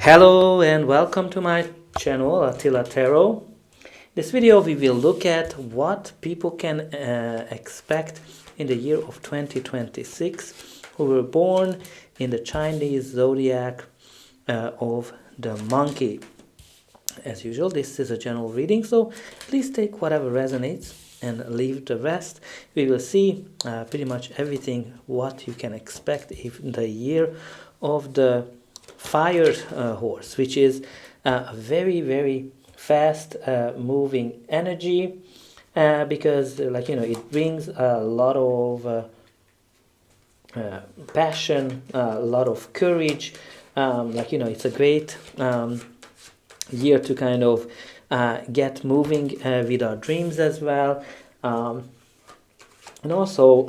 Hello and welcome to my channel Attila Tarot. This video we will look at what people can expect in the year of 2026 who were born in the Chinese Zodiac of the Monkey. As usual, this is a general reading, so please take whatever resonates and leave the rest. We will see pretty much everything what you can expect in the year of the fire horse, which is a very fast moving energy because it brings a lot of passion, a lot of courage. It's a great year to kind of get moving with our dreams as well, and also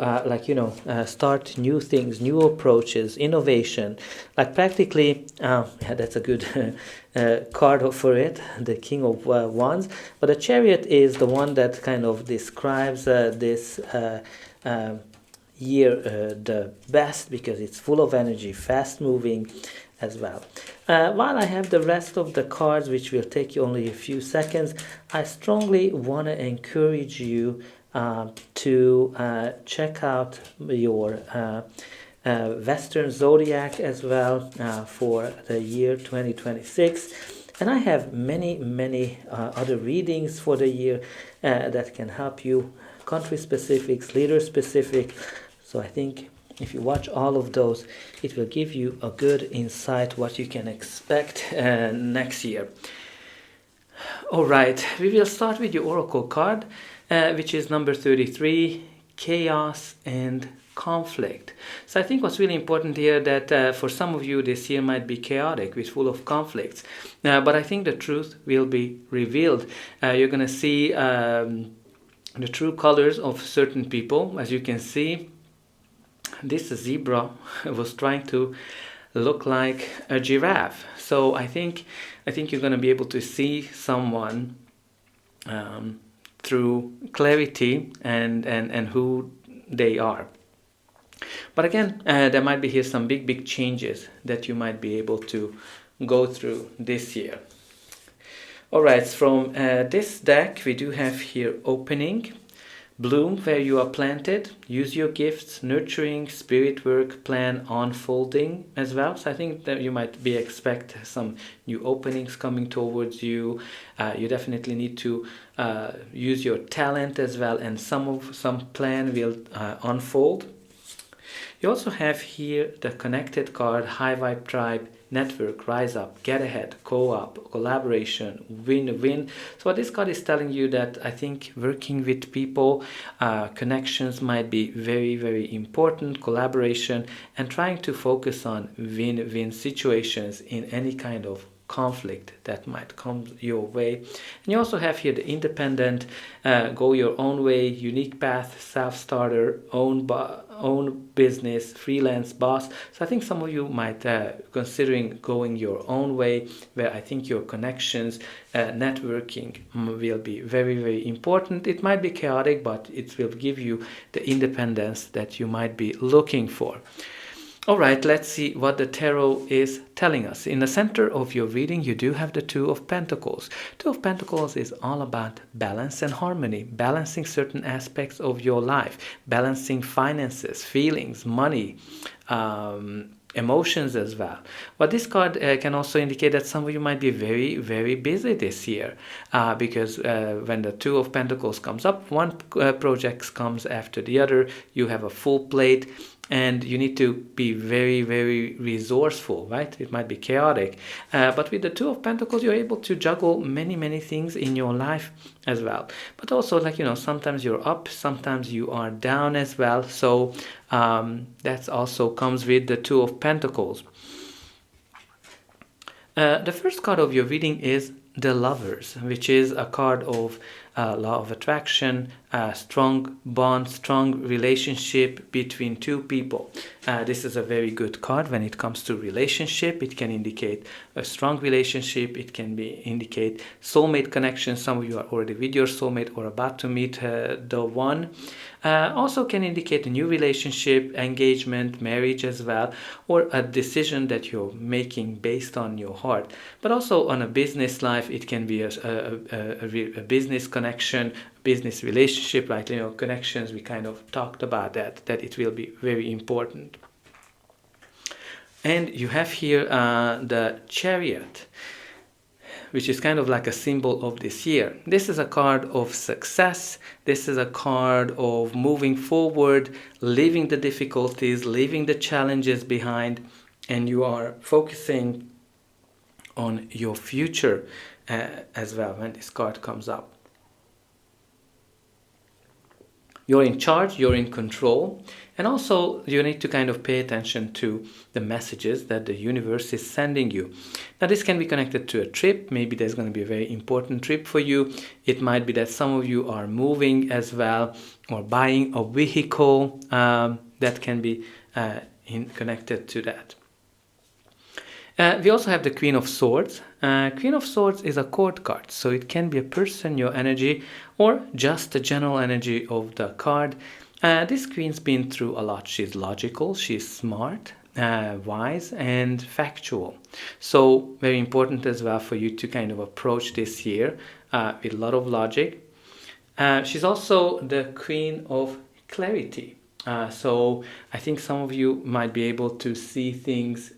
start new things, new approaches, innovation. Like practically that's a good card for it, the King of Wands. But the Chariot is the one that kind of describes this year the best, because it's full of energy, fast moving as well. While I have the rest of the cards, which will take you only a few seconds, I strongly want to encourage you to check out your Western Zodiac as well for the year 2026. And I have many other readings for the year that can help you, country specifics, leader specific. So I think if you watch all of those, it will give you a good insight what you can expect next year. All right, we will start with your oracle card, which is number 33, chaos and conflict. So I think what's really important here that for some of you this year might be chaotic, with full of conflicts, but I think the truth will be revealed. You're going to see the true colors of certain people. As you can see, this zebra was trying to look like a giraffe. So I think you're going to be able to see someone through clarity and who they are. But again, there might be here some big changes that you might be able to go through this year. All right, from this deck we do have here opening, bloom where you are planted, use your gifts, nurturing, spirit work, plan, unfolding as well. So I think that you might be expect some new openings coming towards you. You definitely need to use your talent as well, and some plan will unfold. You also have here the connected card, high vibe tribe, network, rise up, get ahead, co-op, collaboration, win-win. So what this card is telling you that I think working with people, connections might be very important, collaboration, and trying to focus on win-win situations in any kind of conflict that might come your way. And you also have here the independent, go your own way, unique path, self-starter, own business, freelance boss. So I think some of you might considering going your own way, where I think your connections, networking will be very important. It might be chaotic, but it will give you the independence that you might be looking for. All right, let's see what the tarot is telling us. In the center of your reading, you do have the Two of Pentacles. Two of Pentacles is all about balance and harmony, balancing certain aspects of your life, balancing finances, feelings, money, emotions as well. But this card can also indicate that some of you might be very busy this year because when the Two of Pentacles comes up, one project comes after the other. You have a full plate, and you need to be very resourceful, right? It might be chaotic, but with the Two of Pentacles, you're able to juggle many things in your life as well. But also, sometimes you're up, sometimes you are down as well. So that also comes with the Two of Pentacles. The first card of your reading is the Lovers, which is a card of law of attraction, strong bond, strong relationship between two people. This is a very good card when it comes to relationship. It can indicate a strong relationship. It can indicate soulmate connection. Some of you are already with your soulmate or about to meet the one. Also can indicate a new relationship, engagement, marriage as well, or a decision that you're making based on your heart. But also on a business life, it can be a business connection, business relationship, right? Connections, we kind of talked about that it will be very important. And you have here the Chariot, which is kind of like a symbol of this year. This is a card of success. This is a card of moving forward, leaving the difficulties, leaving the challenges behind, and you are focusing on your future as well when this card comes up. You're in charge, you're in control, and also you need to kind of pay attention to the messages that the universe is sending you. Now this can be connected to a trip. Maybe there's going to be a very important trip for you. It might be that some of you are moving as well, or buying a vehicle. That can be connected to that. We also have the Queen of Swords. Queen of Swords is a court card, so it can be a person, your energy, or just the general energy of the card. This queen's been through a lot. She's logical, she's smart, wise, and factual. So very important as well for you to kind of approach this year with a lot of logic. She's also the Queen of Clarity. So I think some of you might be able to see things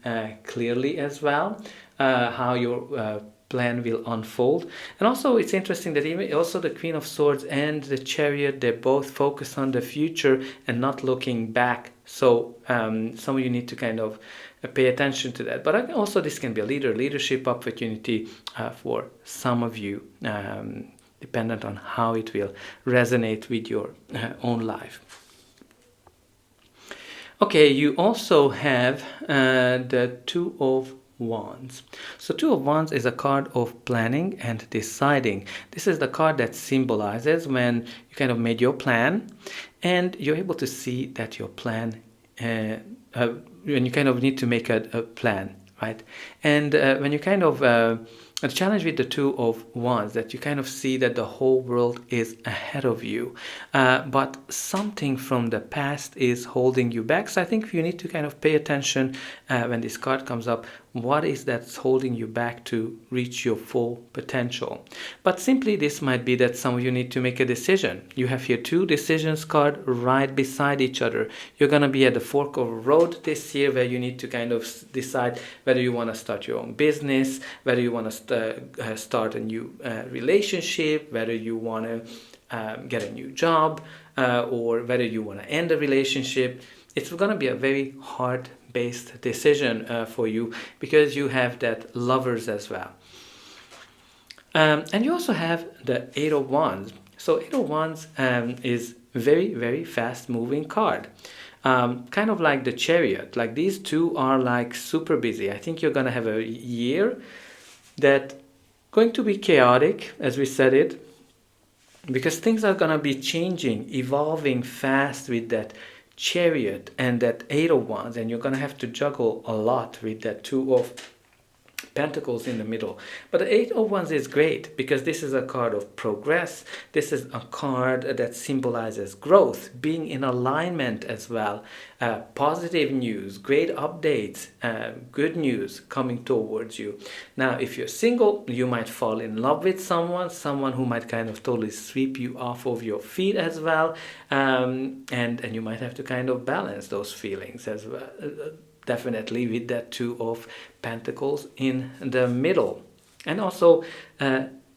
clearly as well, how your plan will unfold. And also it's interesting that even also the Queen of Swords and the Chariot, they both focus on the future and not looking back. So some of you need to kind of pay attention to that. But also this can be a leadership opportunity for some of you, dependent on how it will resonate with your own life. Okay, you also have the Two of Wands. So Two of Wands is a card of planning and deciding. This is the card that symbolizes when you kind of made your plan and you're able to see that your plan, when you kind of need to make a plan, right? And when you kind of, the challenge with the Two of Wands, that you kind of see that the whole world is ahead of you, but something from the past is holding you back. So I think you need to kind of pay attention when this card comes up. What is that's holding you back to reach your full potential? But simply this might be that some of you need to make a decision. You have here two decisions card right beside each other. You're going to be at the fork of a road this year where you need to kind of decide whether you want to start your own business, whether you want to start a new relationship, whether you want to get a new job, or whether you want to end a relationship. It's going to be a very hard-based decision for you because you have that Lovers as well. And you also have the Eight of Wands. So Eight of Wands is very, very fast-moving card. Kind of like the Chariot. Like these two are like super busy. I think you're going to have a year that going to be chaotic, as we said it, because things are going to be changing, evolving fast with that Chariot and that Eight of Wands, and you're going to have to juggle a lot with that Two of Pentacles in the middle. But the Eight of Wands is great because this is a card of progress. This is a card that symbolizes growth, being in alignment as well. Positive news, great updates, good news coming towards you. Now, if you're single, you might fall in love with someone who might kind of totally sweep you off of your feet as well. And you might have to kind of balance those feelings as well. Definitely with that Two of Pentacles in the middle. And also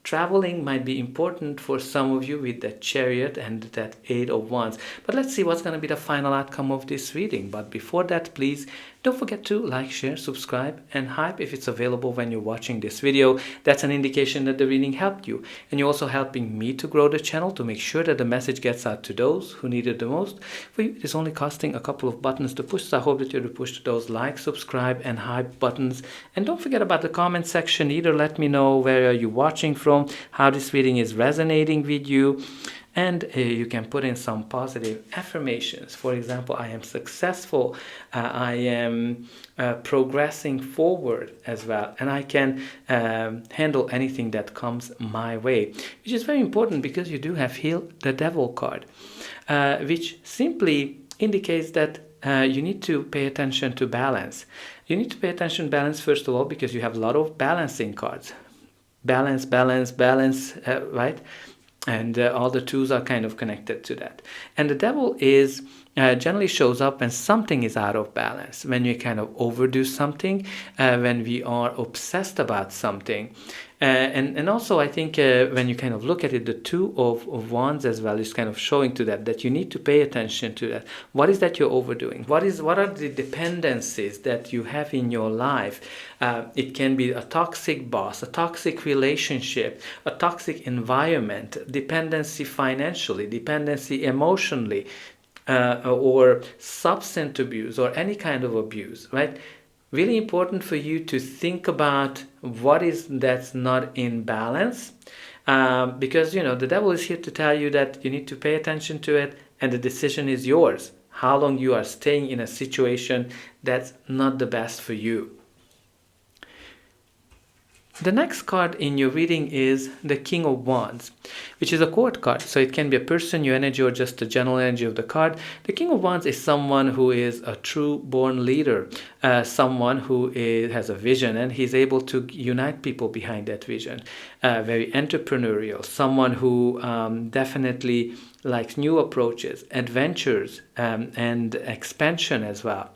traveling might be important for some of you with that Chariot and that Eight of Wands. But let's see what's going to be the final outcome of this reading. But before that, please Don't forget to like, share, subscribe, and hype if it's available when you're watching this video. That's an indication that the reading helped you. And you're also helping me to grow the channel to make sure that the message gets out to those who need it the most. For you, it is only costing a couple of buttons to push, so I hope that you'll push those like, subscribe, and hype buttons. And don't forget about the comment section either. Let me know where are you watching from, how this reading is resonating with you. And you can put in some positive affirmations. For example, I am successful, I am progressing forward as well, and I can handle anything that comes my way, which is very important because you do have Heal the Devil card, which simply indicates that you need to pay attention to balance. You need to pay attention to balance, first of all, because you have a lot of balancing cards. Balance, balance, balance, right? And all the twos are kind of connected to that. And the devil is generally shows up when something is out of balance, when you kind of overdo something, when we are obsessed about something. And also I think when you kind of look at it, the Two of Wands as well is kind of showing to that you need to pay attention to that. What is that you're overdoing? What are the dependencies that you have in your life? It can be a toxic boss, a toxic relationship, a toxic environment, dependency financially, dependency emotionally, or substance abuse or any kind of abuse, right? Really important for you to think about what is that's not in balance, because the devil is here to tell you that you need to pay attention to it, and the decision is yours. How long you are staying in a situation that's not the best for you. The next card in your reading is the King of Wands, which is a court card. So it can be a person, your energy, or just the general energy of the card. The King of Wands is someone who is a true born leader, someone who has a vision, and he's able to unite people behind that vision. Very entrepreneurial, someone who definitely likes new approaches, adventures, and expansion as well.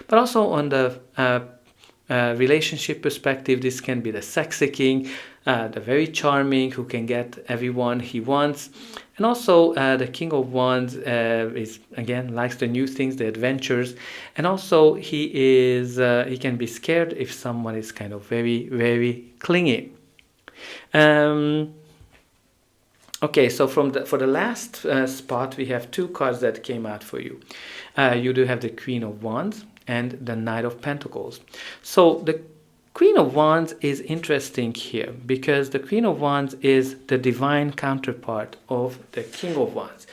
But also on the relationship perspective, this can be the sexy king, the very charming, who can get everyone he wants. And also the King of Wands is, again, likes the new things, the adventures. And also he can be scared if someone is kind of very, very clingy. Okay, so for the last spot, we have two cards that came out for you. You do have the Queen of Wands and the Knight of Pentacles. So the Queen of Wands is interesting here because the Queen of Wands is the divine counterpart of the King of Wands.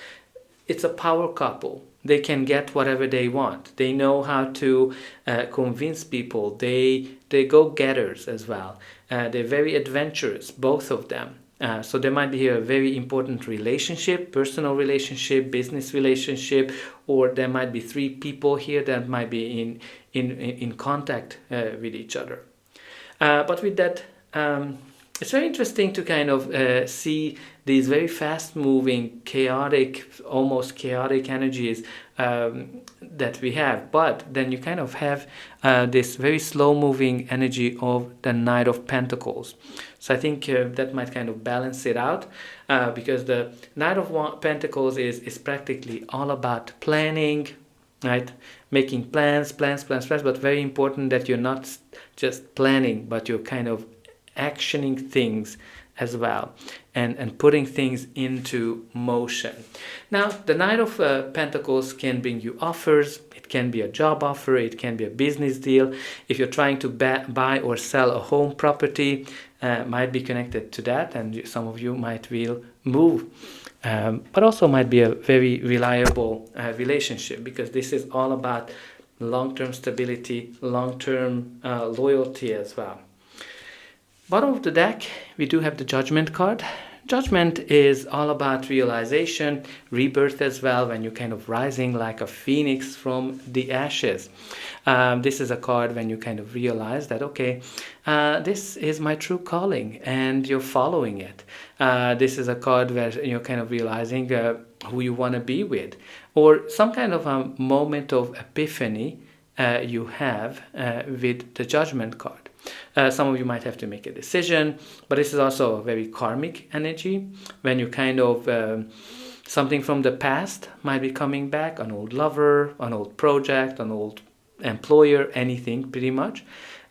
It's a power couple. They can get whatever they want. They know how to convince people. They go-getters as well. They're very adventurous, both of them. So there might be here a very important relationship, personal relationship, business relationship, or there might be three people here that might be in contact with each other. But with that, it's very interesting to kind of see these very fast-moving, chaotic, almost chaotic energies that we have. But then you kind of have this very slow-moving energy of the Knight of Pentacles. So I think that might kind of balance it out because the Knight of Pentacles is practically all about planning, right? Making plans, but very important that you're not just planning, but you're kind of actioning things as well and putting things into motion. Now, the Knight of Pentacles can bring you offers. It can be a job offer. It can be a business deal. If you're trying to buy or sell a home property, might be connected to that, and some of you will move. But also might be a very reliable relationship because this is all about long-term stability, long-term loyalty as well. Bottom of the deck, we do have the Judgment card. Judgment is all about realization, rebirth as well, when you're kind of rising like a phoenix from the ashes. This is a card when you kind of realize that, okay, this is my true calling and you're following it. This is a card where you're kind of realizing who you want to be with, or some kind of a moment of epiphany you have with the Judgment card. Some of you might have to make a decision, but this is also a very karmic energy when you kind of something from the past might be coming back, an old lover, an old project, an old employer, anything pretty much.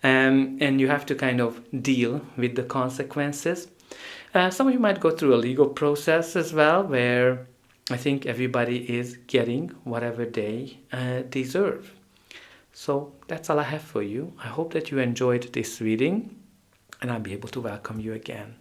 And you have to kind of deal with the consequences. Some of you might go through a legal process as well, where I think everybody is getting whatever they deserve. So that's all I have for you. I hope that you enjoyed this reading, and I'll be able to welcome you again.